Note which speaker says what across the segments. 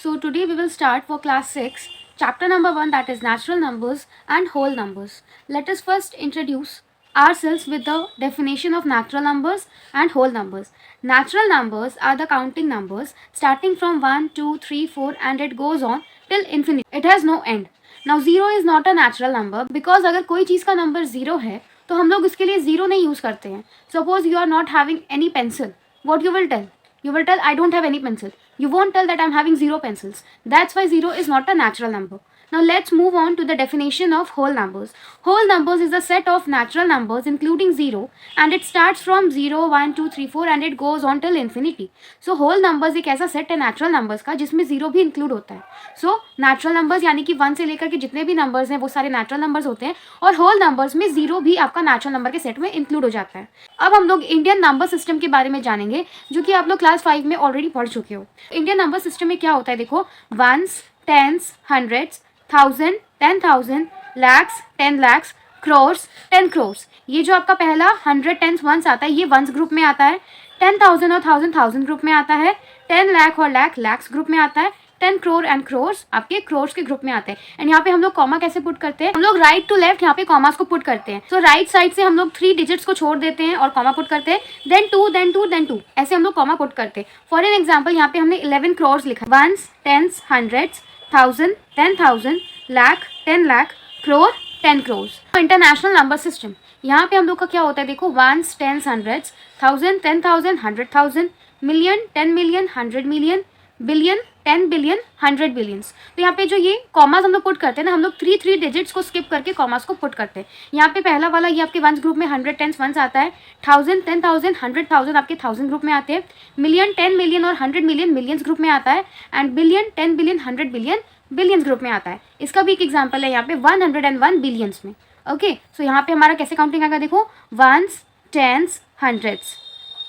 Speaker 1: So today we will start for class 6, chapter number 1, that is natural numbers and whole numbers. Let us first introduce ourselves with the definition of natural numbers and whole numbers. Natural numbers are the counting numbers starting from 1, 2, 3, 4 and it goes on till infinity. It has no end. Now 0 is not a natural number because अगर कोई चीज़ का number 0 है तो हम लोग इसके लिए 0 नहीं यूज़ करते हैं. Suppose you are not having any pencil. What you will tell? You will tell I don't have any pencil. You won't tell that I'm having 0 pencils. That's why 0 is not a natural number. Now let's move on to the definition of whole numbers. Whole numbers is a set of natural numbers including 0 and it starts from 0, 1, 2, 3, 4 and it goes on till infinity. So whole numbers एक ऐसा set है natural numbers का जिसमें 0 भी include होता है. So natural numbers यानी कि 1 से लेकर के जितने भी numbers हैं वो सारे natural numbers होते हैं और whole numbers में 0 भी आपका natural number के set में include हो जाता है. अब हम लोग Indian number system के बारे में जानेंगे जो कि आप लोग क्लास 5 में ऑलरेडी पढ़ चुके हो. इंडियन नंबर सिस्टम में क्या होता है देखो, ones, tens, hundreds, 1000, 10,000, lakhs, 10 lakhs, crores, 10 crores. ये जो आपका पहला 100 टेंस वंस आता है ये वंस ग्रुप में आता है, 10,000 और 1000 ग्रुप में आता है, 10 लाख और लैक्स ग्रुप में आता है, 10 crore एंड क्रोर्स आपके क्रोर्स के ग्रुप में आते हैं. एंड यहाँ पे हम लोग कॉमा कैसे पुट करते हैं, हम लोग राइट टू लेफ्ट यहाँ पे कॉमास को पुट करते हैं. सो राइट साइड से हम लोग 3 डिजिट्स को छोड़ देते हैं और कॉमा पुट करते हैं, देन 2 देन 2 देन 2 ऐसे हम लोग कॉमा पुट करते हैं. फॉर एन एग्जाम्पल यहाँ पे हमने 11 crores लिखा, ones, tens, hundreds, 1000, 10,000, lakh, 10 lakh, crore, 10 crores. International number system यहाँ पे हम लोग का क्या होता है देखो, ones, tens, hundreds, 1000, 10,000, 100,000, million, 10 million, 100 million, billion, 10 billion, 100 billions. तो यहाँ पे जो ये कॉमास हम लोग पुट करते हैं ना, हम लोग 3 डिजिट्स को स्किप करके कॉमास को पुट करते हैं. यहाँ पे पहला वाला ये आपके वंस ग्रुप में 100 टेंस वंस आता है, 1000, 10,000, 100,000 आपके 1000 ग्रुप में आते हैं, मिलियन, 10 मिलियन और 100 मिलियन मिलियंस ग्रुप में आता है and billion, 10 billion, 100 billion billions group में आता है. इसका भी एक एग्जाम्पल है यहाँ पे 101 बिलियंस में. ओके, सो यहाँ पे हमारा कैसे काउंटिंग आएगा देखो, ones, tens, hundreds,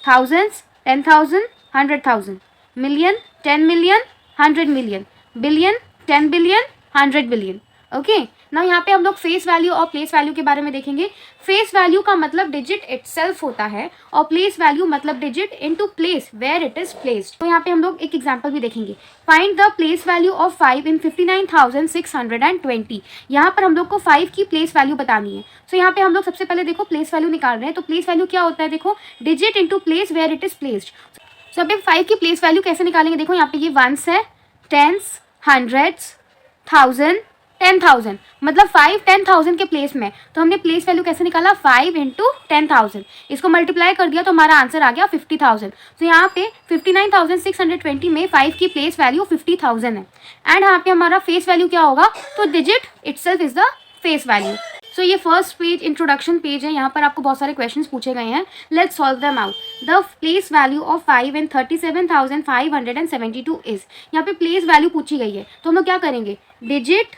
Speaker 1: thousands, 10,000, 100,000, million, 10 million, 100 million, billion, 10 billion, 100 billion. Okay, ना यहाँ पे हम लोग फेस वैल्यू और प्लेस वैल्यू के बारे में देखेंगे. फेस वैल्यू का मतलब डिजिट इटसेल्फ होता है और प्लेस वैल्यू मतलब digit into place where it is placed. तो यहाँ पे हम लोग एक एग्जांपल भी देखेंगे. Find the place value of 5 in 59,620. यहाँ पर हम लोग को 5 की प्लेस वैल्यू बतानी है. सो यहाँ पे हम लोग सबसे पहले देखो प्लेस वैल्यू निकाल रहे हैं. तो प्लेस वैल्यू क्या होता है देखो, digit into place where it is placed. So अभी 5 की प्लेस वैल्यू कैसे निकालेंगे देखो, यहाँ पे ये वंस है, टेंस, हंड्रेड्स, 1000, 10,000 मतलब 5 10,000 के प्लेस में. तो हमने प्लेस वैल्यू कैसे निकाला, 5 इंटू 10,000. इसको मल्टीप्लाई कर दिया तो हमारा आंसर आ गया 50,000. तो यहाँ पे 59,620 में 5 की प्लेस वैल्यू 50,000 है. एंड यहाँ पे हमारा फेस वैल्यू क्या होगा, तो digit itself is the face value. So ये फर्स्ट पेज इंट्रोडक्शन पेज है. यहाँ पर आपको बहुत सारे क्वेश्चंस पूछे गए हैं. Let's solve them out. The place value of 5 and 37,572 is. यहाँ पे प्लेस वैल्यू पूछी गई है तो हम लोग क्या करेंगे, digit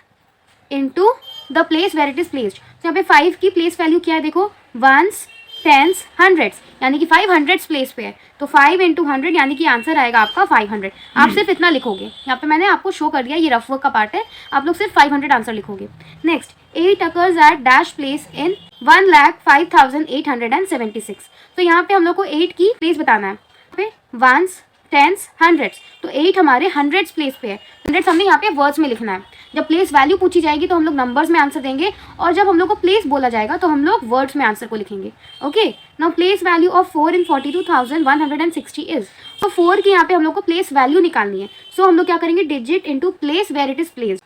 Speaker 1: into the place where it is placed. तो यहाँ पे 5 की प्लेस वैल्यू क्या है देखो, वंस, टेंस, हंड्रेड्स यानी कि 500 प्लेस पे है. तो 5 इंटू 100 यानी कि आंसर आएगा आपका 500. आप सिर्फ इतना लिखोगे. यहाँ पे मैंने आपको शो कर दिया, ये रफ वर्क का पार्ट है. आप लोग सिर्फ 500 आंसर लिखोगे. Next, 8 occurs at dash place in 1,05,876. तो यहाँ पे हम लोग को 8 की प्लेस बताना है. पे वंस, टेंस, हंड्रेड्स. तो 8 हमारे हंड्रेड्स प्लेस पे है. हंड्रेड्स हमने यहाँ पे वर्ड्स में लिखना है. जब प्लेस वैल्यू पूछी जाएगी तो हम लोग नंबर्स में आंसर देंगे और जब हम लोग को प्लेस बोला जाएगा तो हम लोग वर्ड्स में आंसर को लिखेंगे. Okay, now place value of 4 in 42,160 is. तो 4 की यहाँ पे हम लोग को प्लेस वैल्यू निकालनी है. सो हम लोग क्या करेंगे, digit into place where it is placed.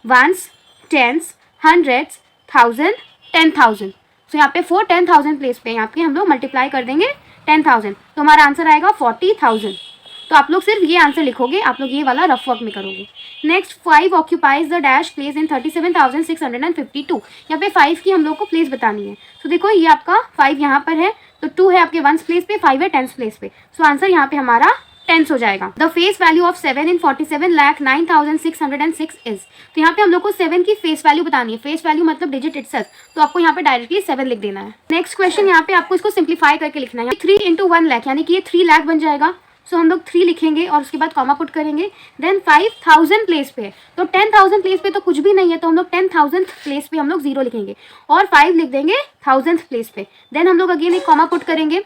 Speaker 1: Ones, tens, hundreds, 1000, 10,000. So यहाँ पे 4 10,000 प्लेस पे यहाँ पे हम लोग मल्टीप्लाई कर देंगे 10,000 तो हमारा आंसर आएगा 40,000. तो आप लोग सिर्फ ये आंसर लिखोगे, आप लोग ये वाला रफ वर्क में करोगे. Next, 5 occupies the dash place in 37,652. यहाँ पे 5 की हम लोग को प्लेस बतानी है. तो देखो ये आपका 5 यहाँ पर है तो 2 है आपके वंस प्लेस पे, 5 है टेंस प्लेस पे. सो आंसर यहाँ पे हमारा 10 हो जाएगा. The face value of 7 in 47,09,606 is. तो यहाँ पे हम लोग को 7 की फेस वैल्यू बतानी है. फेस वैल्यू मतलब डिजिट इटसेल्फ. तो आपको यहाँ पे डायरेक्टली 7 लिख देना है. नेक्स्ट क्वेश्चन, यहाँ पे आपको इसको सिंप्लीफाई करके लिखना है. 3 इंटू 1 लाख यानी कि ये 3 लाख बन जाएगा. सो हम लोग 3 लिखेंगे और उसके बाद कॉमा पुट करेंगे. देन 5,000 प्लेस पे है तो 10,000 प्लेस पे तो कुछ भी नहीं है तो हम लोग 10,000 प्लेस पे हम लोग 0 लिखेंगे और 5 लिख देंगे 1000 प्लेस पे. देन हम लोग अगेन एक कॉमा पुट करेंगे.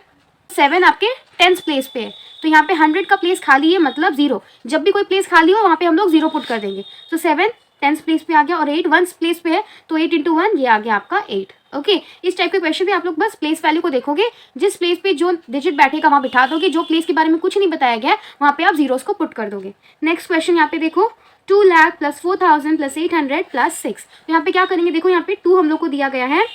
Speaker 1: 7 आपके टेंथ प्लेस पे है, तो यहाँ पे 100 का प्लेस खाली है मतलब 0। जब भी कोई प्लेस खाली हो वहाँ पे हम लोग 0 पुट कर देंगे। तो 7 टेंथ प्लेस पे आ गया और 8 1 प्लेस पे है, तो 8 इंटू 1 ये आ गया आपका 8। ओके, इस टाइप के क्वेश्चन में आप लोग बस प्लेस वैल्यू को देखोगे, जिस प्लेस पे जो डिजिट बैठेगा वहाँ बिठा दोगे, जो प्लेस के बारे में कुछ नहीं बताया गया वहाँ पे आप जीरोस को पुट कर दोगे। नेक्स्ट क्वेश्चन यहाँ पे देखो, 2 लाख प्लस 4000 प्लस 800 प्लस 6। तो यहाँ पे क्या करेंगे, देखो यहाँ पे 2 हम लोग को दिया गया है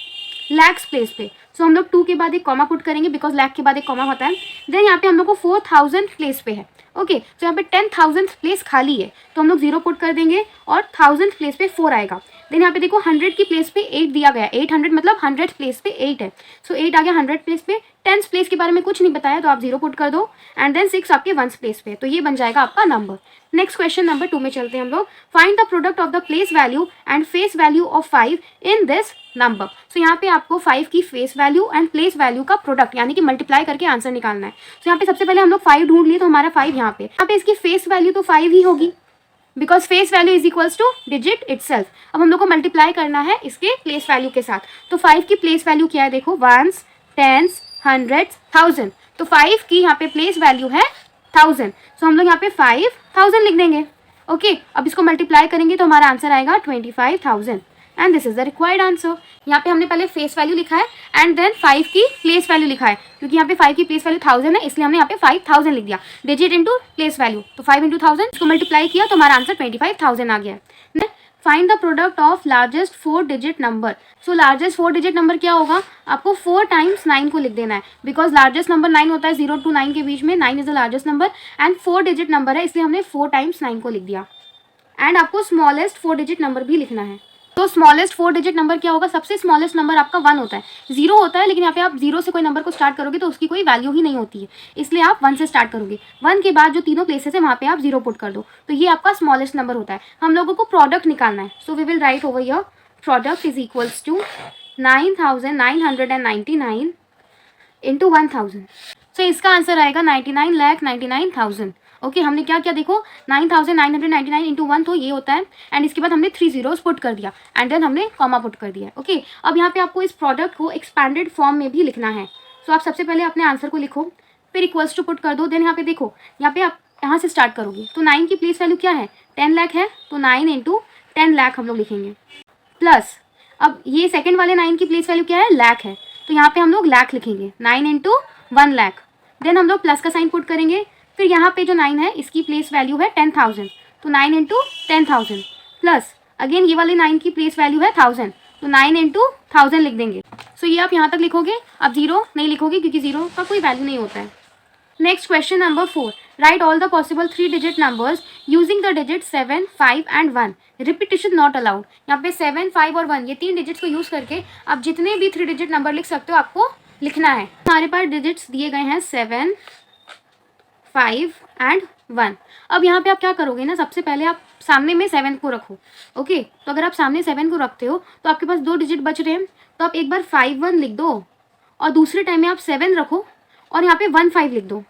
Speaker 1: लैक्स प्लेस पे, सो हम लोग 2 के बाद एक कॉमा पुट करेंगे बिकॉज लैख के बाद एक कॉमा होता है। देन यहाँ पे हम लोग को 4000 प्लेस पे है। ओके, तो यहाँ पे 10,000 प्लेस खाली है, तो हम लोग 0 पुट कर देंगे और 1000 प्लेस पे 4 आएगा। देन यहाँ पे देखो 100 की प्लेस पे 8 दिया गया है, 800 मतलब 100 प्लेस पे 8 है, सो 8 आ गया 100 प्लेस पे। 10th प्लेस के बारे में कुछ नहीं बताया तो आप 0 पुट कर दो एंड देन 6 आपके 1st प्लेस पे, तो ये बन जाएगा आपका नंबर। नेक्स्ट क्वेश्चन नंबर 2 में चलते हैं हम लोग। Find the product of the place value and face value of 5 in this number. So यहाँ पे आपको 5 की face value and place value का प्रोडक्ट यानी कि मल्टीप्लाई करके आंसर निकालना है। सो यहाँ पे सबसे पहले हम लोग 5 ढूंढ लिए, तो हमारा 5 यहाँ पे इसकी फेस वैल्यू तो 5 ही होगी because face value is equals two digit itself. अब हम लोग को मल्टीप्लाई करना है इसके प्लेस वैल्यू के साथ, तो 5 की प्लेस वैल्यू क्या है, देखो 1s 10s 100s 1000, तो 5 की यहाँ पे प्लेस वैल्यू है 1000, सो हम लोग यहाँ पे 5000 लिख देंगे। ओके, अब इसको मल्टीप्लाई करेंगे तो हमारा आंसर आएगा 25,000 and this is the required answer. यहाँ पे हमने पहले फेस वैल्यू लिखा है एंड देन 5 की प्लेस वैल्यू लिखा है, क्योंकि यहाँ पे 5 की प्लेस वैल्यू 1000 है इसलिए हमने यहाँ पे 5000 लिख दिया, डिजिट इंटू प्लेस वैल्यू, तो 5 इंटू 1000 इसको मल्टीप्लाई किया तो हमारा आंसर 25,000 आ गया। Find the product of largest 4 digit number. So largest 4 digit number क्या होगा, आपको 4 टाइम्स 9 को लिख देना है बिकॉज लार्जेस्ट नंबर 9 होता है, 0 to 9 के बीच में 9 is the largest number and 4 digit number है इसलिए हमने 4 टाइम्स 9 को लिख दिया। एंड आपको स्मॉलेस्ट 4 डिजिट नंबर भी लिखना है। तो स्मॉलेस्ट 4 डिजिट नंबर क्या होगा, सबसे स्मॉलेस्ट नंबर आपका 1 होता है, 0 होता है लेकिन यहाँ पे आप 0 से कोई नंबर को स्टार्ट करोगे तो उसकी कोई वैल्यू ही नहीं होती है, इसलिए आप 1 से स्टार्ट करोगे। 1 के बाद जो तीनों प्लेसेस है वहाँ पे आप 0 पुट कर दो, तो ये आपका स्मॉलेस्ट नंबर होता है। हम लोगों को प्रोडक्ट निकालना है, so we will write over here product is equals to 9,999 into 1000, so इसका आंसर आएगा 99,99,000। ओके, हमने क्या किया देखो 9,999 इंटू 1 तो ये होता है एंड इसके बाद हमने 3 zeros पुट कर दिया एंड देन हमने कॉमा पुट कर दिया। ओके, अब यहाँ पे आपको इस प्रोडक्ट को एक्सपैंडेड फॉर्म में भी लिखना है, सो आप सबसे पहले अपने आंसर को लिखो फिर इक्वल्स टू पुट कर दो। देन यहाँ पे देखो, यहाँ पे आप यहाँ से स्टार्ट करोगे तो 9 की प्लेस वैल्यू क्या है 10 लाख है, तो 9 इंटू 10 लाख हम लोग लिखेंगे प्लस, अब ये सेकेंड वाले 9 की प्लेस वैल्यू क्या है लाख है, तो यहाँ पे हम लोग लाख लिखेंगे 9 इंटू 1 लाख। देन हम लोग प्लस का साइन पुट करेंगे, फिर यहाँ पे जो 9 है इसकी प्लेस वैल्यू है 10,000, तो 9 इंटू 10,000 प्लस अगेन ये वाली 9 की प्लेस वैल्यू है 1000, तो 9 इंटू 1000 लिख देंगे। सो ये आप यहाँ तक लिखोगे, अब 0 नहीं लिखोगे क्योंकि 0 का कोई वैल्यू नहीं होता है। Next question number 4, right all the possible 3 digit numbers using the digit 7 5 and 1, repetition not allowed. यहाँ पे 7 5 और 1 ये 3 डिजिट्स को यूज करके आप जितने भी 3 डिजिट नंबर लिख सकते हो आपको लिखना है। हमारे पास डिजिट्स दिए गए हैं 7 5 एंड 1। अब यहाँ पे आप क्या करोगे ना, सबसे पहले आप सामने में 7 को रखो। ओके, तो अगर आप सामने 7 को रखते हो तो आपके पास 2 डिजिट बच रहे हैं, तो आप एक बार 5 1 लिख दो और दूसरे टाइम में आप 7 रखो और यहाँ पे 1 5 लिख दो।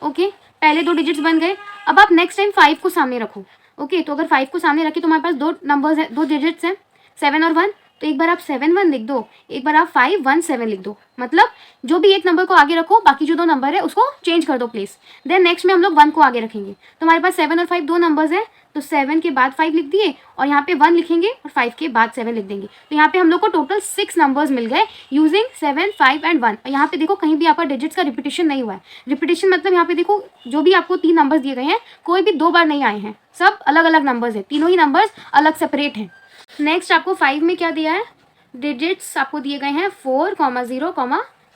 Speaker 1: ओके, पहले 2 डिजिट्स बन गए, अब आप नेक्स्ट टाइम 5 को सामने रखो। ओके, तो अगर 5 को सामने रखे तो हमारे पास 2 नंबर्स हैं, 2 डिजिट्स हैं 7 और 1, तो एक बार आप 7 1 लिख दो, एक बार आप 5 1 7 लिख दो, मतलब जो भी एक नंबर को आगे रखो बाकी जो 2 नंबर है उसको चेंज कर दो प्लेस। देन नेक्स्ट में हम लोग 1 को आगे रखेंगे, तो हमारे पास 7 और 5 2 नंबर्स हैं, तो 7 के बाद 5 लिख दिए और यहाँ पे 1 लिखेंगे और 5 के बाद 7 लिख देंगे, तो यहाँ पे हम लोग को टोटल 6 नंबर्स मिल गए यूजिंग 7 5 एंड 1। और यहाँ पे देखो कहीं भी आपका डिजिट्स का रिपीटिशन नहीं हुआ है। रिपीटिशन मतलब यहाँ पे देखो जो भी आपको 3 नंबर्स दिए गए हैं कोई भी 2 बार नहीं आए हैं, सब अलग अलग नंबर्स है, तीनों ही नंबर्स अलग सेपरेट हैं। नेक्स्ट आपको 5 में क्या दिया है, डिजिट्स आपको दिए गए हैं 4 0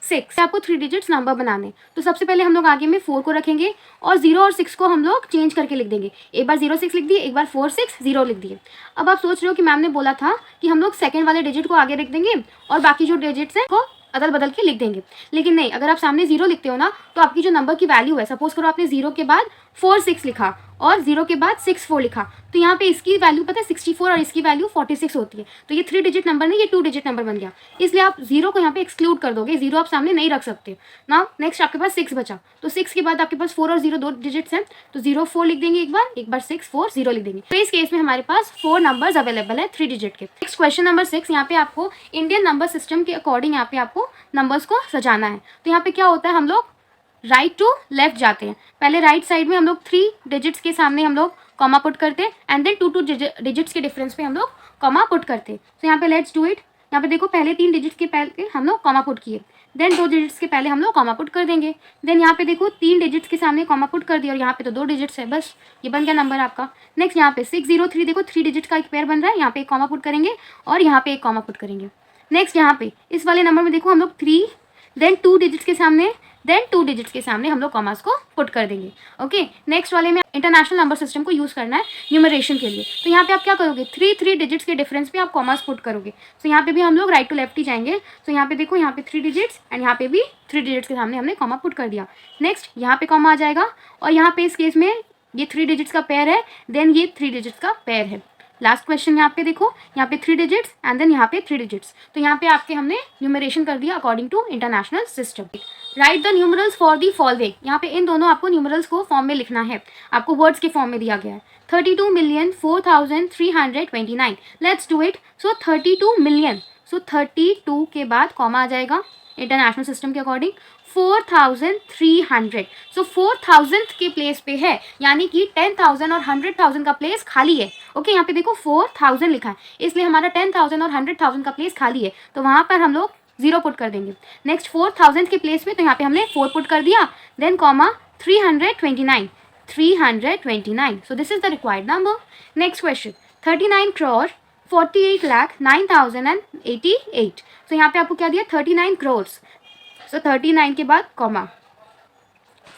Speaker 1: 6, आपको 3 डिजिट्स नंबर बनाने। तो सबसे पहले हम लोग आगे में 4 को रखेंगे और 0 और 6 को हम लोग चेंज करके लिख देंगे, एक बार 0 6 लिख दिए, एक बार 4 6 0 लिख दिए। अब आप सोच रहे हो कि मैम ने बोला था कि हम लोग सेकंड वाले डिजिट को आगे रख देंगे और बाकी जो डिजिट्स हैं वो अदल बदल के लिख देंगे, लेकिन नहीं, अगर आप सामने 0 लिखते हो ना तो आपकी जो नंबर की वैल्यू है, सपोज करो आपने 0 के बाद 4 6 लिखा और 0 के बाद 6 4 लिखा, तो यहाँ पे इसकी वैल्यू पता है 64 और इसकी वैल्यू 46 होती है, तो ये 3 डिजिट नंबर नहीं, ये 2 डिजिट नंबर बन गया, इसलिए आप 0 को यहाँ पे एक्सक्लूड कर दोगे, 0 आप सामने नहीं रख सकते ना। नेक्स्ट आपके पास 6 बचा, तो 6 के बाद आपके पास 4 और 0 2 डिजिट्स हैं, तो 0 4 लिख देंगे एक बार 6 4 0 लिख देंगे। तो इस केस में हमारे पास 4 नंबर्स अवेलेबल है 3 डिजिट के। नेक्स्ट क्वेश्चन नंबर 6, यहाँ पे आपको इंडियन नंबर सिस्टम के अकॉर्डिंग यहाँ पे आपको नंबर्स को सजाना है। तो यहाँ पे क्या होता है, हम लोग राइट टू लेफ्ट जाते हैं। पहले राइट साइड में हम लोग 3 डिजिट्स के सामने हम लोग कॉमा पुट करते हैं एंड देन 2 डिजिट्स के डिफरेंस पे हम लोग कॉमा पुट करते हैं। तो यहाँ पे लेट्स डू इट। यहाँ पे देखो पहले 3 डिजिट्स के पहले हम लोग कॉमा पुट किए, देन 2 डिजिट्स के पहले हम लोग कॉमा पुट कर देंगे, देन यहाँ पे देखो 3 डिजिट्स के सामने कॉमा पुट कर दिया और यहाँ पे तो 2 डिजिट्स है, बस ये बन गया नंबर आपका। नेक्स्ट यहाँ पे 603 देखो 3 डिजिट्स का एक पेयर बन रहा है, यहाँ पे एक कॉमा पुट करेंगे और यहाँ पे एक कॉमा पुट करेंगे। नेक्स्ट यहाँ पे इस वाले नंबर में देखो हम लोग 3 देन 2 डिजिट्स के सामने देन 2 डिजिट्स के सामने हम लोग कॉमास को पुट कर देंगे। ओके, नेक्स्ट वाले में इंटरनेशनल नंबर सिस्टम को यूज़ करना है न्यूमरेशन के लिए। तो यहाँ पे आप क्या करोगे, 3 डिजिट्स के डिफरेंस पे आप कॉमास पुट करोगे। तो यहाँ पे भी हम लोग राइट टू लेफ्ट ही जाएंगे। तो यहाँ पे देखो यहाँ पे 3 डिजिट्स एंड यहाँ पे भी 3 डिजिट्स के सामने हमने कॉमा पुट कर दिया। नेक्स्ट यहाँ पे कॉमा आ जाएगा और यहाँ पे इस केस में ये 3 डिजिट्स का पेयर है, देन ये 3 डिजिट्स का पेयर है। लास्ट क्वेश्चन यहाँ पे देखो, यहाँ पे 3 डिजिट्स एंड देन यहाँ पे 3 डिजिट्स। तो यहाँ पे आपके हमने न्यूमरेशन कर दिया according to international system. Write the numerals for the following. यहाँ पे इन दोनों आपको न्यूमरल्स को फॉर्म में लिखना है, आपको वर्ड्स के फॉर्म में दिया गया है। 32,04,329। Let's do it. So 32 million, so 32 के बाद कॉमा आ जाएगा इंटरनेशनल सिस्टम के अकॉर्डिंग 4,300। सो 4,000 के प्लेस पे है, यानी कि 10,000 और 100,000 का प्लेस खाली है। ओके, यहाँ पे देखो 4,000 लिखा है, इसलिए हमारा 10,000 और 100,000 का प्लेस खाली है, तो वहाँ पर हम लोग 0 पुट कर देंगे। नेक्स्ट 4,000 के प्लेस में तो यहाँ पे हमने 4 पुट कर दिया, then comma 329, 329। So this is the required number. Next question 39 crore 48,09,088। तो यहाँ पे आपको क्या दिया, 39 crores। सो 39 के बाद कॉमा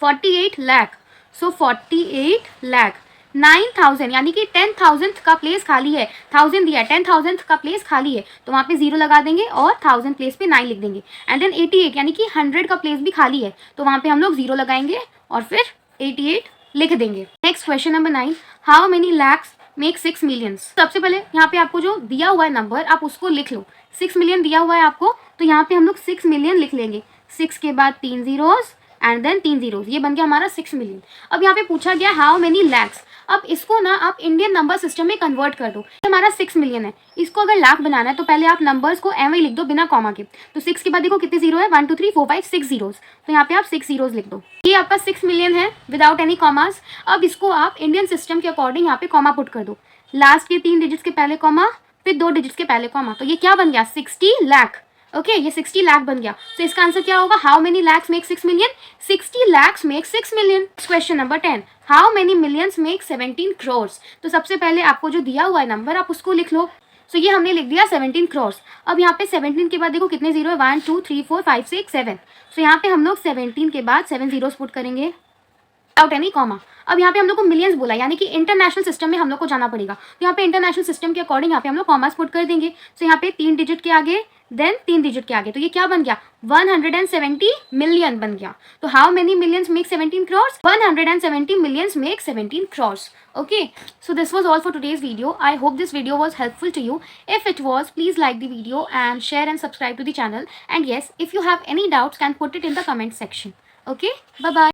Speaker 1: 48 लाख, सो 48 लाख 9,000, यानी कि 10,000 का प्लेस खाली है, 1000 दिया है, 10,000 का प्लेस खाली है, तो वहाँ पे 0 लगा देंगे और 1000 प्लेस पे 9 लिख देंगे। एंड देन 88, यानी कि 100 का प्लेस भी खाली है, तो वहाँ पे हम लोग 0 लगाएंगे और फिर 88 लिख देंगे। Next question number 9, how many lakhs make 6 millions. सबसे पहले यहाँ पे आपको जो दिया हुआ है नंबर आप उसको लिख लो। 6 मिलियन दिया हुआ है आपको, तो यहाँ पे हम लोग 6 मिलियन लिख लेंगे। 6 के बाद 3 zeros एंड देन 3 zeros, ये बन गया हमारा 6 मिलियन। अब यहाँ पे पूछा गया हाउ मेनी लैक्स। अब इसको ना आप इंडियन नंबर सिस्टम में कन्वर्ट कर दो। हमारा 6 मिलियन है, इसको अगर लाख बनाना है तो पहले आप नंबर्स को एम लिख दो बिना कॉमा के। तो 6 के बाद देखो कितने जीरो है, 1 2 3 4 5 6 zeros, तो यहाँ पे आप 6 zeros लिख दो। ये आपका 6 मिलियन है विदाउट एनी कॉमास। अब इसको आप इंडियन सिस्टम के अकॉर्डिंग यहाँ पे कॉमा पुट कर दो। लास्ट के 3 डिजिट्स के पहले कॉमा, फिर 2 डिजिट्स के पहले कॉमा, तो ये क्या बन गया, 60 लाख। ओके, ये 60 लाख बन गया। तो इसका आंसर क्या होगा, how many lakhs make 6 million, 60 lakhs make 6 million. Question number 10, how many millions make 17 crores। तो सबसे पहले आपको जो दिया हुआ है नंबर आप उसको लिख लो। सो ये हमने लिख दिया 17 crores। अब यहाँ पे 17 के बाद देखो कितने जीरो है, 1 2 3 4 5 6 7। सो यहाँ पे हम लोग 17 के बाद 7 zeros पुट करेंगे विदाउट एनी कॉमा। अब यहाँ पे हम लोग को मिलियंस बोला, यानी कि इंटरनेशनल सिस्टम में हम लोग को जाना पड़ेगा। तो यहाँ पे इंटरनेशनल सिस्टम के अकॉर्डिंग यहाँ पे हम लोग कॉमास पुट कर देंगे। सो यहाँ पे 3 डिजिट के आगे देन 3 डिजिट के आगे, तो ये क्या बन गया, 170 मिलियन बन गया। तो how many millions make 17 crores, 170 millions make 17 crores. Okay, so this was all for today's video. I hope this video was helpful to you. If it was, please like the video and share and subscribe to the channel. And yes, if you have any doubts, can put it in the comment section. Okay, bye bye.